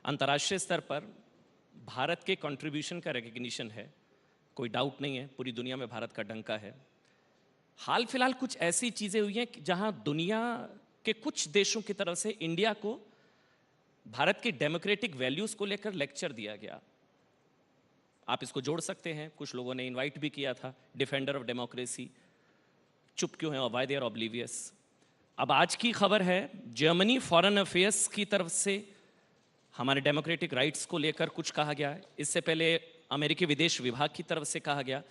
अंतर्राष्ट्रीय स्तर पर भारत के कंट्रीब्यूशन का रिकग्निशन है, कोई डाउट नहीं है, पूरी दुनिया में भारत का डंका है। हाल फिलहाल कुछ ऐसी चीज़ें हुई हैं जहां दुनिया के कुछ देशों की तरफ से इंडिया को भारत की डेमोक्रेटिक वैल्यूज़ को लेकर लेक्चर दिया गया। आप इसको जोड़ सकते हैं, कुछ लोगों ने इनवाइट भी किया था, डिफेंडर ऑफ डेमोक्रेसी, चुप क्यों है, वाई दे आर ऑब्लिवियस। अब आज की खबर है, जर्मनी फॉरेन अफेयर्स की तरफ से हमारे डेमोक्रेटिक राइट्स को लेकर कुछ कहा गया है। इससे पहले अमेरिकी विदेश विभाग की तरफ से कहा गया।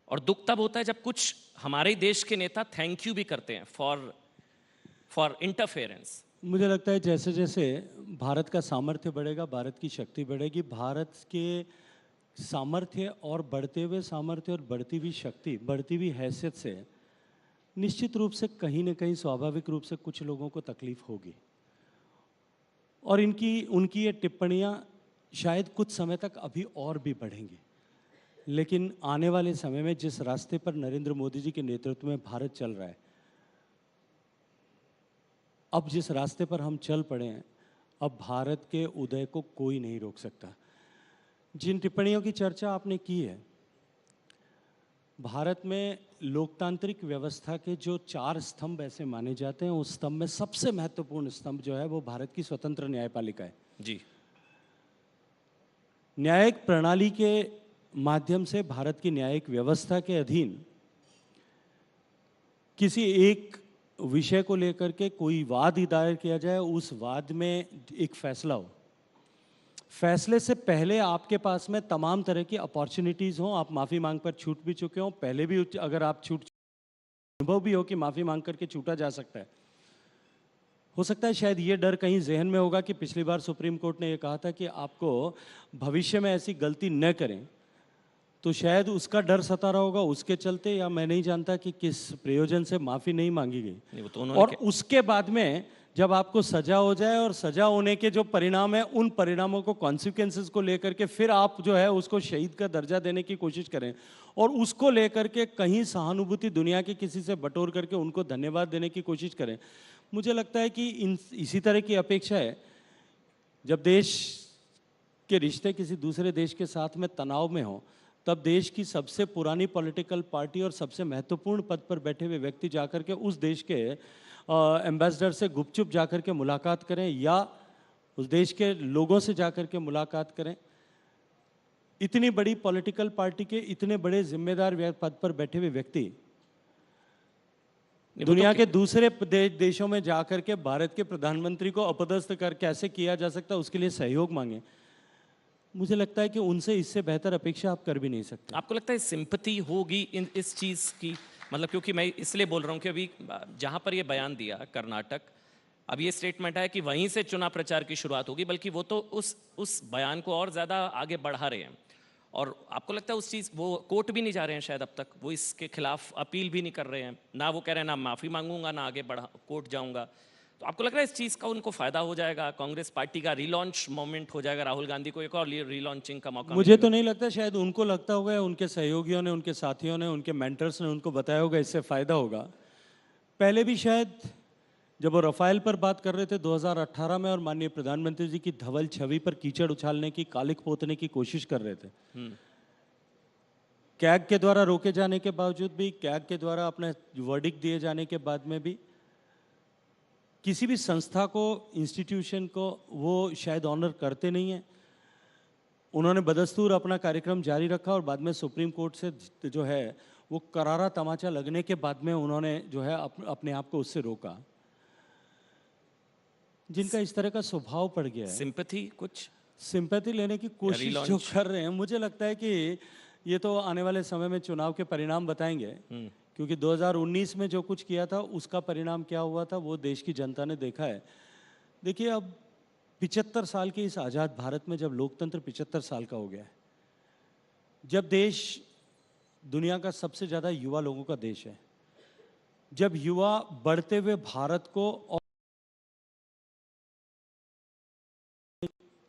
और दुख तब होता है जब कुछ हमारे देश के नेता थैंक यू भी करते हैं फॉर इंटरफेरेंस। मुझे लगता है जैसे जैसे भारत का सामर्थ्य बढ़ेगा, भारत की शक्ति बढ़ेगी, भारत के सामर्थ्य और बढ़ते हुए सामर्थ्य और बढ़ती हुई शक्ति, बढ़ती हुई हैसियत से निश्चित रूप से कहीं ना कहीं स्वाभाविक रूप से कुछ लोगों को तकलीफ होगी। और उनकी ये टिप्पणियां शायद कुछ समय तक अभी और भी बढ़ेंगी। लेकिन आने वाले समय में जिस रास्ते पर नरेंद्र मोदी जी के नेतृत्व में भारत चल रहा है, अब जिस रास्ते पर हम चल पड़े हैं, अब भारत के उदय को कोई नहीं रोक सकता। जिन टिप्पणियों की चर्चा आपने की है, भारत में लोकतांत्रिक व्यवस्था के जो 4 स्तंभ ऐसे माने जाते हैं, उस स्तंभ में सबसे महत्वपूर्ण स्तंभ जो है वो भारत की स्वतंत्र न्यायपालिका है। जी, न्यायिक प्रणाली के माध्यम से भारत की न्यायिक व्यवस्था के अधीन किसी एक विषय को लेकर के कोई वाद दायर किया जाए, उस वाद में एक फैसला हो, फैसले से पहले आपके पास में तमाम तरह की अपॉर्चुनिटीज़ हों। आप माफ़ी मांग पर छूट भी चुके हों, पहले भी अगर आप अनुभव भी हो कि माफ़ी मांग करके छूटा जा सकता है। हो सकता है शायद ये डर कहीं जहन में होगा कि पिछली बार सुप्रीम कोर्ट ने ये कहा था कि आपको भविष्य में ऐसी गलती न करें, तो शायद उसका डर सता रहा होगा, उसके चलते, या मैं नहीं जानता कि किस प्रयोजन से माफ़ी नहीं मांगी गई। वो तो और उसके बाद में जब आपको सजा हो जाए और सजा होने के जो परिणाम है, उन परिणामों को, कॉन्सिक्वेंसेस को लेकर के फिर आप जो है उसको शहीद का दर्जा देने की कोशिश करें और उसको लेकर के कहीं सहानुभूति दुनिया के किसी से बटोर करके उनको धन्यवाद देने की कोशिश करें। मुझे लगता है कि इसी तरह की अपेक्षा है। जब देश के रिश्ते किसी दूसरे देश के साथ में तनाव में हो, तब देश की सबसे पुरानी पॉलिटिकल पार्टी और सबसे महत्वपूर्ण पद पर बैठे हुए व्यक्ति जाकर के उस देश के एम्बेसडर से गुपचुप जाकर के मुलाकात करें या उस देश के लोगों से जाकर के मुलाकात करें। इतनी बड़ी पॉलिटिकल पार्टी के इतने बड़े जिम्मेदार पद पर बैठे हुए व्यक्ति दुनिया के दूसरे देशों में जाकर के भारत के प्रधानमंत्री को अपदस्थ कर कैसे किया जा सकता है, उसके लिए सहयोग मांगे। मुझे लगता है कि उनसे इससे बेहतर अपेक्षा आप कर भी नहीं सकते। आपको लगता है सिंपैथी होगी इस चीज़ की? मतलब क्योंकि मैं इसलिए बोल रहा हूँ कि अभी जहाँ पर ये बयान दिया कर्नाटक, अब ये स्टेटमेंट है कि वहीं से चुनाव प्रचार की शुरुआत होगी, बल्कि वो तो उस बयान को और ज़्यादा आगे बढ़ा रहे हैं। और आपको लगता है उस चीज़, वो कोर्ट भी नहीं जा रहे हैं शायद अब तक, वो इसके खिलाफ अपील भी नहीं कर रहे हैं, ना वो कह रहे हैं ना माफ़ी मांगूंगा ना आगे बढ़ा कोर्ट जाऊंगा। तो आपको लग रहा है इस चीज़ का उनको फ़ायदा हो जाएगा, कांग्रेस पार्टी का रीलॉन्च मोमेंट हो जाएगा, राहुल गांधी को एक और रीलॉन्चिंग का मौका मुझे मिलेगा? तो नहीं लगता, शायद उनको लगता होगा, उनके सहयोगियों ने, उनके साथियों ने, उनके मेंटर्स ने उनको बताया होगा इससे फ़ायदा होगा। पहले भी शायद जब वो रफाल पर बात कर रहे थे 2018 में और माननीय प्रधानमंत्री जी की धवल छवि पर कीचड़ उछालने की, कालिक पोतने की कोशिश कर रहे थे, कैग के द्वारा रोके जाने के बावजूद भी, कैग के द्वारा अपने वर्डिक्ट दिए जाने के बाद में भी, किसी भी संस्था को, इंस्टीट्यूशन को वो शायद ऑनर करते नहीं हैं। उन्होंने बदस्तूर अपना कार्यक्रम जारी रखा और बाद में सुप्रीम कोर्ट से जो है वो करारा तमाचा लगने के बाद में उन्होंने जो है अपने आप को उससे रोका। जिनका इस तरह का स्वभाव पड़ गया है, सिंपैथी लेने की कोशिश जो कर रहे हैं, मुझे लगता है कि ये तो आने वाले समय में चुनाव के परिणाम बताएंगे। क्योंकि 2019 में जो कुछ किया था उसका परिणाम क्या हुआ था वो देश की जनता ने देखा है। देखिए, अब 75 साल के इस आज़ाद भारत में जब लोकतंत्र 75 साल का हो गया है, जब देश दुनिया का सबसे ज़्यादा युवा लोगों का देश है, जब युवा बढ़ते हुए भारत को और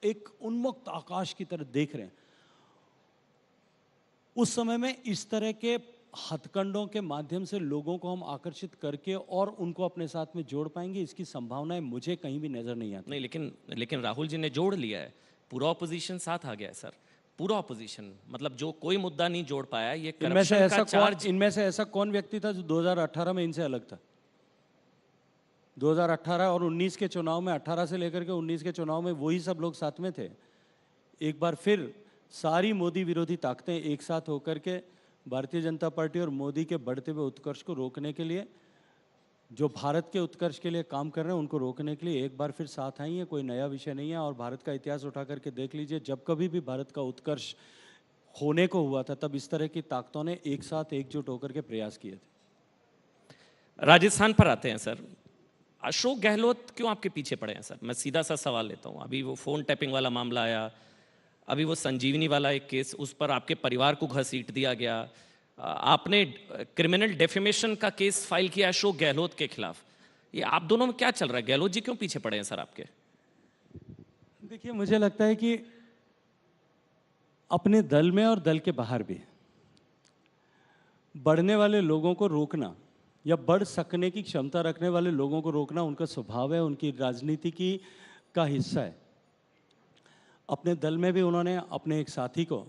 एक उन्मुक्त आकाश की तरह देख रहे हैं, उस समय में इस तरह के हथकंडों के माध्यम से लोगों को हम आकर्षित करके और उनको अपने साथ में जोड़ पाएंगे, इसकी संभावनाएं मुझे कहीं भी नजर नहीं आती। नहीं, लेकिन राहुल जी ने जोड़ लिया है, पूरा ऑपोजिशन साथ आ गया है सर, पूरा ऑपोजिशन, मतलब जो कोई मुद्दा नहीं जोड़ पाया, ये करप्शन का चार्ज। इनमें से ऐसा कौन व्यक्ति था जो 2018 में इनसे अलग था? 2018 और 19 के चुनाव में, 18 से लेकर के 19 के चुनाव में वही सब लोग साथ में थे। एक बार फिर सारी मोदी विरोधी ताकतें एक साथ होकर के भारतीय जनता पार्टी और मोदी के बढ़ते हुए उत्कर्ष को रोकने के लिए, जो भारत के उत्कर्ष के लिए काम कर रहे हैं उनको रोकने के लिए एक बार फिर साथ आई है। कोई नया विषय नहीं है। और भारत का इतिहास उठा करके देख लीजिए, जब कभी भी भारत का उत्कर्ष होने को हुआ था तब इस तरह की ताकतों ने एक साथ एकजुट होकर के प्रयास किए थे। राजस्थान पर आते हैं सर, अशोक गहलोत क्यों आपके पीछे पड़े हैं सर? मैं सीधा सा सवाल लेता हूँ। अभी वो फ़ोन टैपिंग वाला मामला आया, अभी वो संजीवनी वाला एक केस, उस पर आपके परिवार को घसीट दिया गया, आपने क्रिमिनल डेफेमेशन का केस फाइल किया अशोक गहलोत के खिलाफ। ये आप दोनों में क्या चल रहा है? गहलोत जी क्यों पीछे पड़े हैं सर आपके? देखिए, मुझे लगता है कि अपने दल में और दल के बाहर भी बढ़ने वाले लोगों को रोकना या बढ़ सकने की क्षमता रखने वाले लोगों को रोकना उनका स्वभाव है, उनकी राजनीति की का हिस्सा है। अपने दल में भी उन्होंने अपने एक साथी को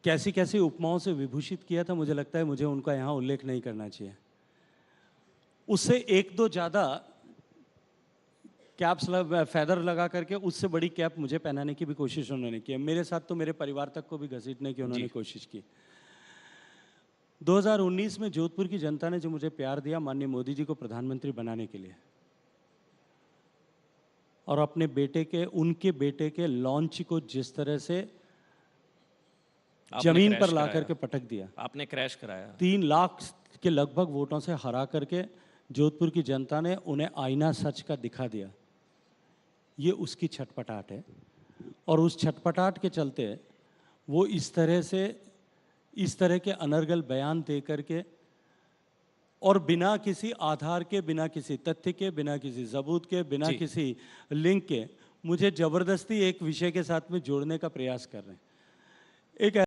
कैसी कैसी उपमाओं से विभूषित किया था, मुझे लगता है मुझे उनका यहाँ उल्लेख नहीं करना चाहिए। उससे एक दो ज़्यादा कैप्स फेदर लगा करके उससे बड़ी कैप मुझे पहनाने की भी कोशिश उन्होंने की। मेरे साथ तो मेरे परिवार तक को भी घसीटने की उन्होंने कोशिश की। 2019 में जोधपुर की जनता ने जो मुझे प्यार दिया माननीय मोदी जी को प्रधानमंत्री बनाने के लिए, और अपने बेटे के, उनके बेटे के लॉन्च को जिस तरह से जमीन पर ला करके पटक दिया, आपने क्रैश कराया। 3 लाख के लगभग वोटों से हरा करके जोधपुर की जनता ने उन्हें आईना सच का दिखा दिया। ये उसकी छटपटाहट है, और उस छटपटाहट के चलते वो इस तरह के अनर्गल बयान दे करके और बिना किसी आधार के, बिना किसी तथ्य के, बिना किसी सबूत के, बिना किसी लिंक के मुझे जबरदस्ती एक विषय के साथ में जोड़ने का प्रयास कर रहे हैं। एक